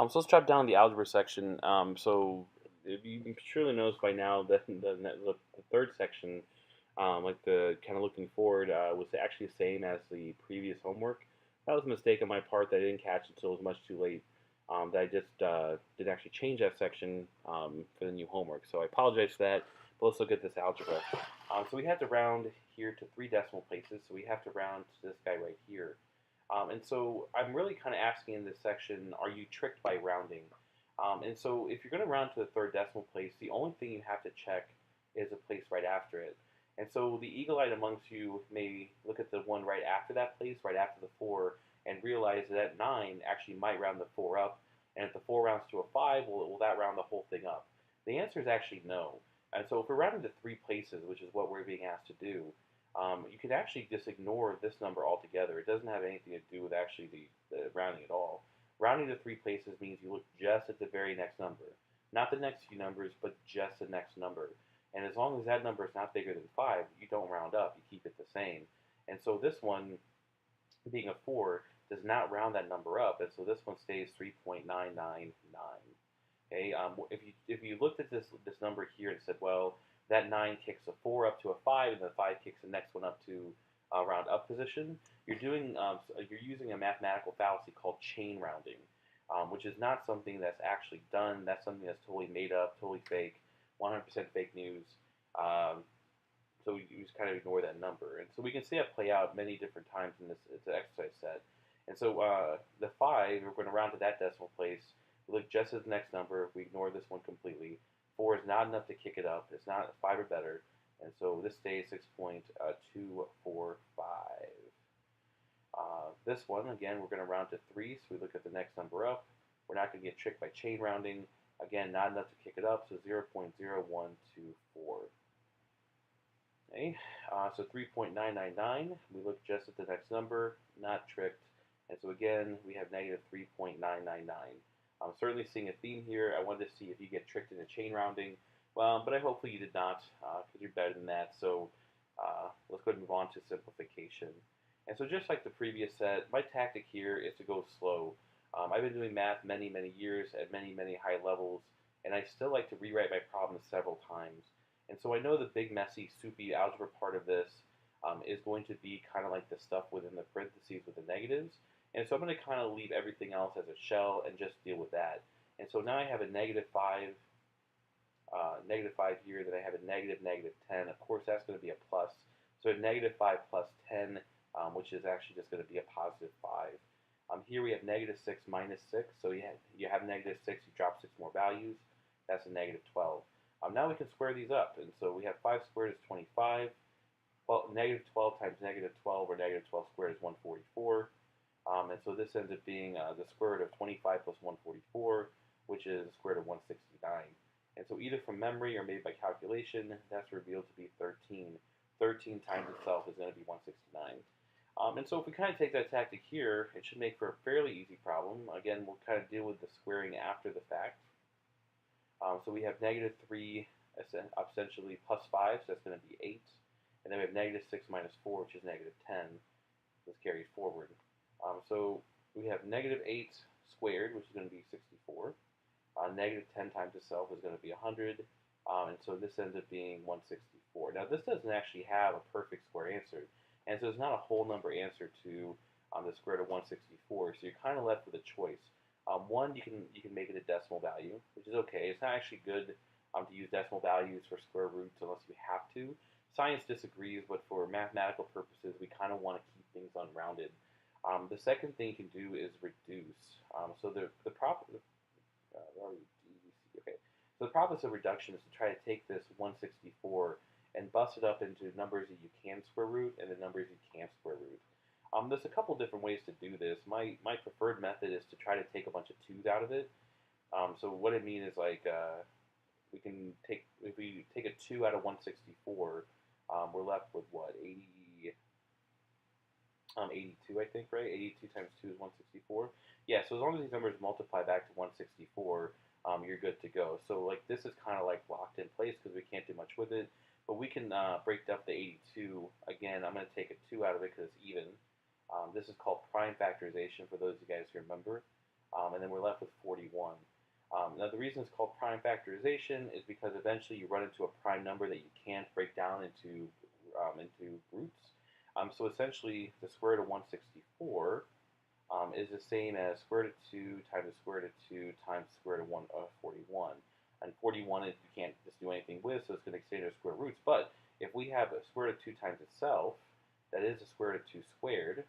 So let's drop down the algebra section. So if you can surely notice by now that the third section, like the kind of looking forward, was actually the same as the previous homework. That was a mistake on my part that I didn't catch until it was much too late. That I just didn't actually change that section for the new homework. So I apologize for that. But let's look at this algebra. So we have to round here to 3 decimal places. So we have to round to this guy right here. And so I'm really kind of asking in this section, are you tricked by rounding? And so if you're going to round to the third decimal place, the only thing you have to check is a place right after it. And so the eagle-eyed amongst you may look at the one right after that place, right after the 4, and realize that 9 actually might round the 4 up. And if the 4 rounds to a 5, will that round the whole thing up? The answer is actually no. And so if we're rounding to 3 places, which is what we're being asked to do, you can actually just ignore this number altogether. It doesn't have anything to do with actually the rounding at all. Rounding to 3 places means you look just at the very next number. Not the next few numbers, but just the next number. And as long as that number is not bigger than 5, you don't round up. You keep it the same. And so this one, being a 4, does not round that number up. And so this one stays 3.999. Okay, if you looked at this number here and said, well, that 9 kicks a 4 up to a 5, and the 5 kicks the next one up to round up position, you're using a mathematical fallacy called chain rounding, which is not something that's actually done. That's something that's totally made up, totally fake, 100% fake news. So you just kind of ignore that number, and so we can see that play out many different times in this exercise set. And so the 5, we're going to round to that decimal place. We look just at the next number. We ignore this one completely. 4 is not enough to kick it up. It's not 5 or better. And so this stays 6.245. This one, again, we're going to round to 3. So we look at the next number up. We're not going to get tricked by chain rounding. Again, not enough to kick it up. So 0.0124. Okay, so 3.999. We look just at the next number. Not tricked. And so again, we have negative 3.999. I'm certainly seeing a theme here. I wanted to see if you get tricked into chain rounding, but I hopefully you did not, because you're better than that. So let's go ahead and move on to simplification. And so just like the previous set, my tactic here is to go slow. I've been doing math many, many years at many, many high levels, and I still like to rewrite my problems several times. And so I know the big, messy, soupy algebra part of this is going to be kind of like the stuff within the parentheses with the negatives. And so I'm going to kind of leave everything else as a shell and just deal with that. And so now I have a negative 5 here, then I have a negative 10. Of course, that's going to be a plus. So a negative 5 plus 10, which is actually just going to be a positive 5. Here we have negative 6 minus 6. So you have negative 6, you drop 6 more values. That's a negative 12. Now we can square these up. And so we have 5 squared is 25. Well, negative 12 times negative 12, or negative 12 squared is 144. And so this ends up being the square root of 25 plus 144, which is the square root of 169. And so either from memory or maybe by calculation, that's revealed to be 13. 13 times itself is going to be 169. And so if we kind of take that tactic here, it should make for a fairly easy problem. Again, we'll kind of deal with the squaring after the fact. So we have negative 3 essentially plus 5, so that's going to be 8. And then we have negative 6 minus 4, which is negative 10. Let's carry forward. So we have negative 8 squared, which is going to be 64. Negative 10 times itself is going to be 100. And so this ends up being 164. Now this doesn't actually have a perfect square answer. And so it's not a whole number answer to the square root of 164. So you're kind of left with a choice. One, you can make it a decimal value, which is okay. It's not actually good to use decimal values for square roots unless you have to. Science disagrees, but for mathematical purposes, we kind of want to keep things unrounded. The second thing you can do is reduce. So the process of reduction is to try to take this 164 and bust it up into numbers that you can square root and the numbers you can't square root. There's a couple different ways to do this. My preferred method is to try to take a bunch of 2's out of it. So what I mean is like if we take a 2 out of 164, we're left with what, 82, I think, right? 82 times 2 is 164. Yeah, so as long as these numbers multiply back to 164, you're good to go. So like this is kind of like locked in place because we can't do much with it. But we can break up the 82. Again, I'm going to take a 2 out of it because it's even. This is called prime factorization for those of you guys who remember. and then we're left with 41. Now the reason it's called prime factorization is because eventually you run into a prime number that you can't break down into roots. So essentially the square root of 164 is the same as square root of 2 times the square root of 2 times the square root of 41. And 41 is, you can't just do anything with, so it's going to extend to square roots. But if we have a square root of 2 times itself, that is the square root of 2 squared,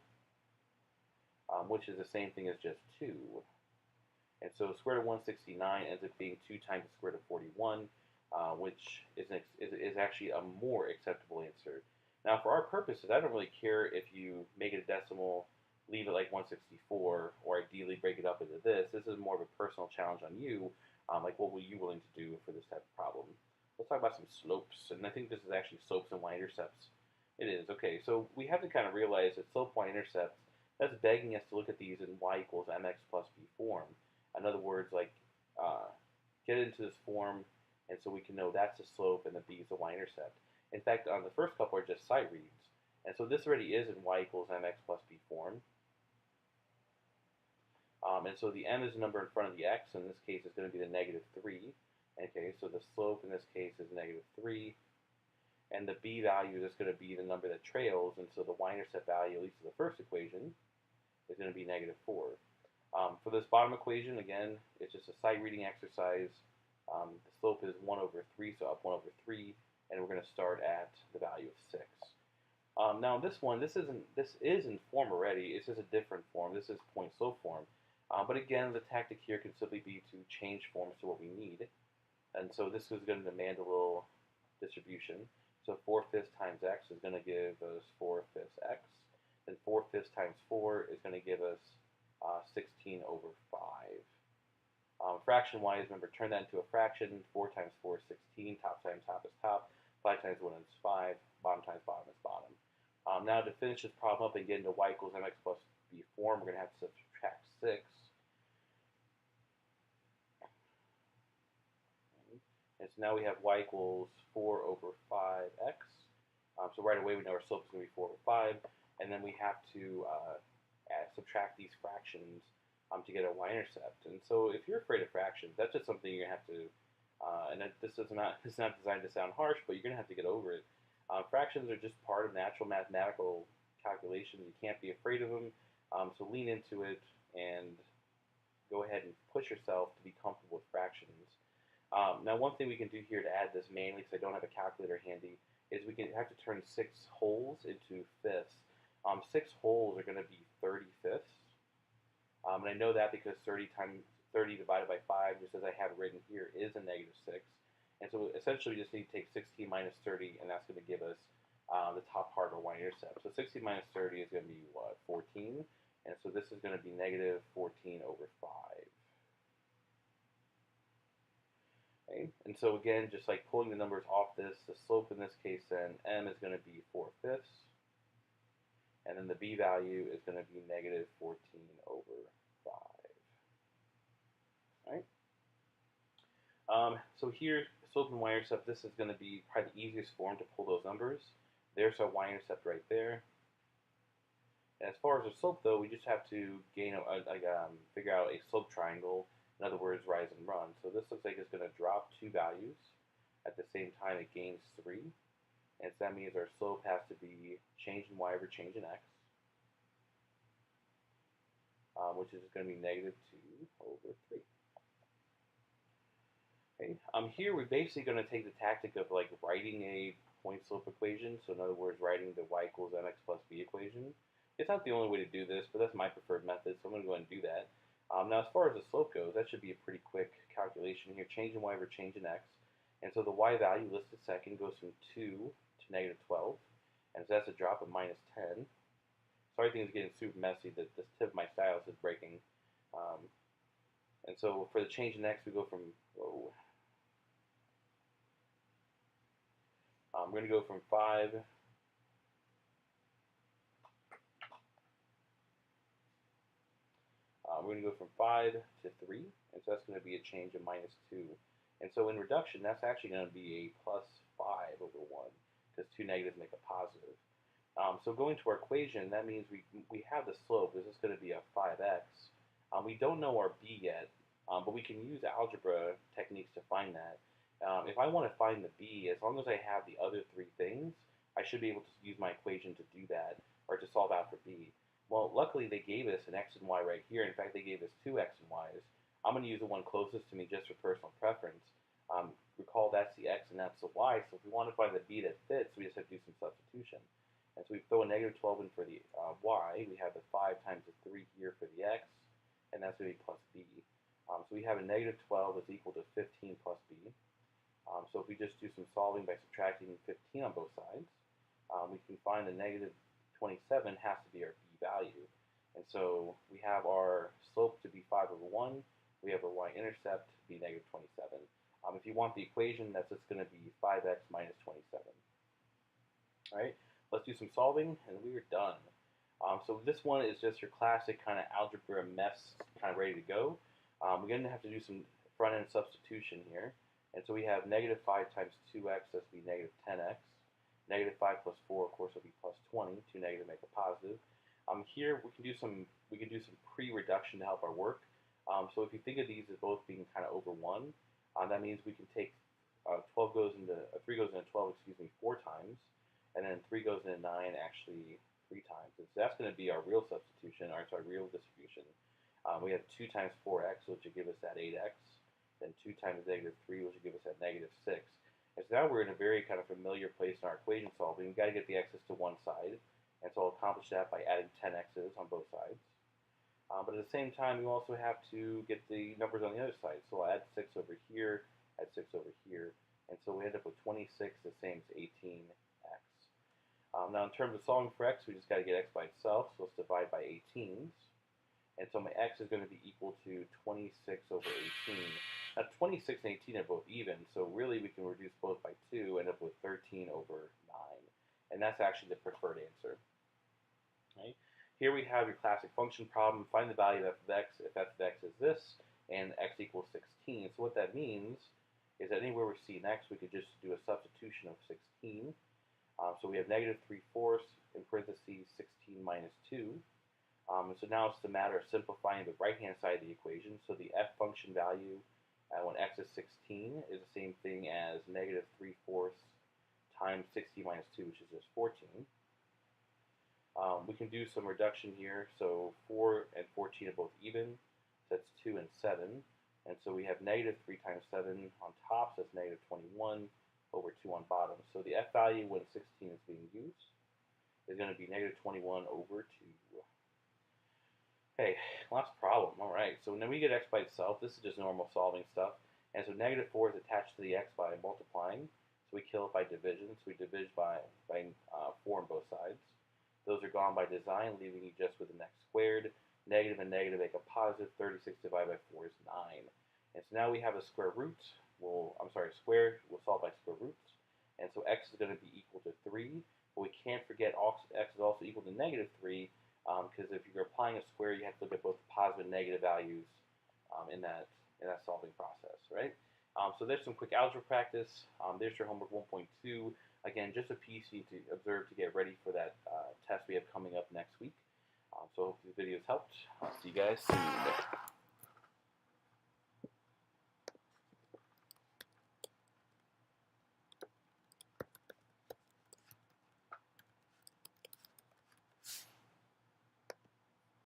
which is the same thing as just 2. And so square root of 169 ends up being 2 times the square root of 41, which is actually a more acceptable answer. Now, for our purposes, I don't really care if you make it a decimal, leave it like 164, or ideally break it up into this. This is more of a personal challenge on you. Like, what were you willing to do for this type of problem? Let's talk about some slopes, and I think this is actually slopes and y-intercepts. It is. Okay, so we have to kind of realize that slope y-intercepts, that's begging us to look at these in y equals mx plus b form. In other words, like, get it into this form, and so we can know that's the slope and the b is the y-intercept. In fact, on the first couple are just sight reads. And so this already is in y equals mx plus b form. And so the m is the number in front of the x, in this case is going to be the negative 3. Okay, so the slope in this case is negative 3. And the b value is going to be the number that trails, and so the y-intercept value, at least in the first equation, is going to be negative 4. For this bottom equation, again, it's just a sight reading exercise. The slope is 1 over 3, so up 1 over 3, and we're going to start at the value of 6. Now this one, this is in form already. It's just a different form. This is point slope form. But again, the tactic here can simply be to change forms to what we need. And so this is going to demand a little distribution. So 4/5 times x is going to give us 4/5 x. And 4/5 times 4 is going to give us 16 over 5. Fraction-wise, remember, turn that into a fraction. 4 times 4 is 16. Top times top is top. 5 times 1 is 5. Bottom times bottom is bottom. Now to finish this problem up and get into y equals mx plus b form, we're going to have to subtract 6. And so now we have y equals 4 over 5x. So right away we know our slope is going to be 4 over 5. And then we have to subtract these fractions to get a y-intercept. And so if you're afraid of fractions, that's just something you're going to have to, this is not designed to sound harsh, but you're going to have to get over it. Fractions are just part of natural mathematical calculations. You can't be afraid of them. So lean into it and go ahead and push yourself to be comfortable with fractions. Now one thing we can do here to add this manually, because I don't have a calculator handy, is we can have to turn 6 wholes into fifths. 6 wholes are going to be 30/5. And I know that because 30 divided by 5, just as I have it written here, is a negative 6. And so essentially we just need to take 16 minus 30, and that's going to give us the top part of our y-intercept. So 16 minus 30 is going to be, what, 14? And so this is going to be negative 14 over 5. Okay? And so again, just like pulling the numbers off this, the slope in this case then, m is going to be 4/5. And then the b value is going to be negative 14 over 5. Right? So here, slope and y-intercept, this is going to be probably the easiest form to pull those numbers. There's our y-intercept right there. And as far as the slope, though, we just have to figure out a slope triangle. In other words, rise and run. So this looks like it's going to drop 2 values. At the same time, it gains 3. And so that means our slope has to be change in y over change in x, which is going to be negative 2 over 3. Okay. Here we're basically going to take the tactic of like writing a point slope equation. So in other words, writing the y equals mx plus b equation. It's not the only way to do this, but that's my preferred method, so I'm going to go ahead and do that. Now as far as the slope goes, that should be a pretty quick calculation here. Change in y over change in x. And so the y value listed second goes from 2 to negative 12. And so that's a drop of minus 10. Sorry, things are getting super messy. This tip of my stylus is breaking. And so for the change in x, we go from, we're going to go from 5 we're going to go from 5 to 3, and so that's going to be a change of minus 2. And so in reduction, that's actually going to be a plus 5 over 1, because 2 negatives make a positive. So going to our equation, that means we have the slope. This is going to be a 5x. We don't know our b yet, but we can use algebra techniques to find that. If I want to find the b, as long as I have the other three things, I should be able to use my equation to do that, or to solve out for b. Well, luckily they gave us an x and y right here. In fact, they gave us two x and y's. I'm going to use the one closest to me just for personal preference. Recall that's the x and that's the y, so if we want to find the b that fits, we just have to do some substitution. And so we throw a negative 12 in for the y, we have the 5 times the 3 here for the x, and that's going to be plus b. So we have a negative 12 is equal to 15 plus b. So if we just do some solving by subtracting 15 on both sides, we can find the negative 27 has to be our b value. And so we have our slope to be 5 over 1, we have our y-intercept to be negative 27. If you want the equation, that's just going to be 5x minus 27. All right, let's do some solving, and we are done. So this one is just your classic kind of algebra mess, kind of ready to go. We're going to have to do some front-end substitution here. And so we have negative 5 times 2x, that's going to be negative 10x. Negative 5 plus 4, of course, will be plus 20. Two negative make a positive. Here we can do some pre-reduction to help our work. So if you think of these as both being kind of over 1, that means we can take 3 goes into 12, 4 times, and then 3 goes into 9 actually 3 times. And so that's going to be our real substitution, or sorry, real distribution. We have 2 times 4x, which will give us that 8x. Then 2 times negative 3, which will give us that negative 6. And so now we're in a very kind of familiar place in our equation solving. We've got to get the x's to one side. And so I'll accomplish that by adding 10 x's on both sides. But at the same time, you also have to get the numbers on the other side. So I'll add 6 over here, add 6 over here. And so we end up with 26, the same as 18x. Now in terms of solving for x, we just got to get x by itself. So let's divide by 18s. And so my x is going to be equal to 26 over 18. Now 26 and 18 are both even, so really we can reduce both by 2, end up with 13 over 9. And that's actually the preferred answer. Right? Here we have your classic function problem. Find the value of f of x if f of x is this, and x equals 16. So what that means is that anywhere we see an x, we could just do a substitution of 16. So we have negative 3/4 in parentheses 16 minus 2. And so now it's a matter of simplifying the right-hand side of the equation. So the f function value when x is 16 is the same thing as negative 3/4 times 16 minus 2, which is just 14. We can do some reduction here. So 4 and 14 are both even. So that's 2 and 7. And so we have negative 3 times 7 on top, so that's negative 21 over 2 on bottom. So the f value when 16 is being used is going to be negative 21 over 2. Okay, last problem. All right, so when we get x by itself, this is just normal solving stuff. And so negative 4 is attached to the x by multiplying. So we kill it by division. So we divide by 4 on both sides. Those are gone by design, leaving you just with an x squared. Negative and negative make a positive. 36 divided by 4 is 9. And so now we have a square root. Square. We'll solve by square roots. And so x is going to be equal to 3. But we can't forget x is also equal to negative 3. Because if you're applying a square, you have to look at both positive and negative values in that solving process, right? So there's some quick algebra practice. There's your homework 1.2. Again, just a piece you need to observe to get ready for that test we have coming up next week. So hopefully the video's helped. I'll see you guys soon.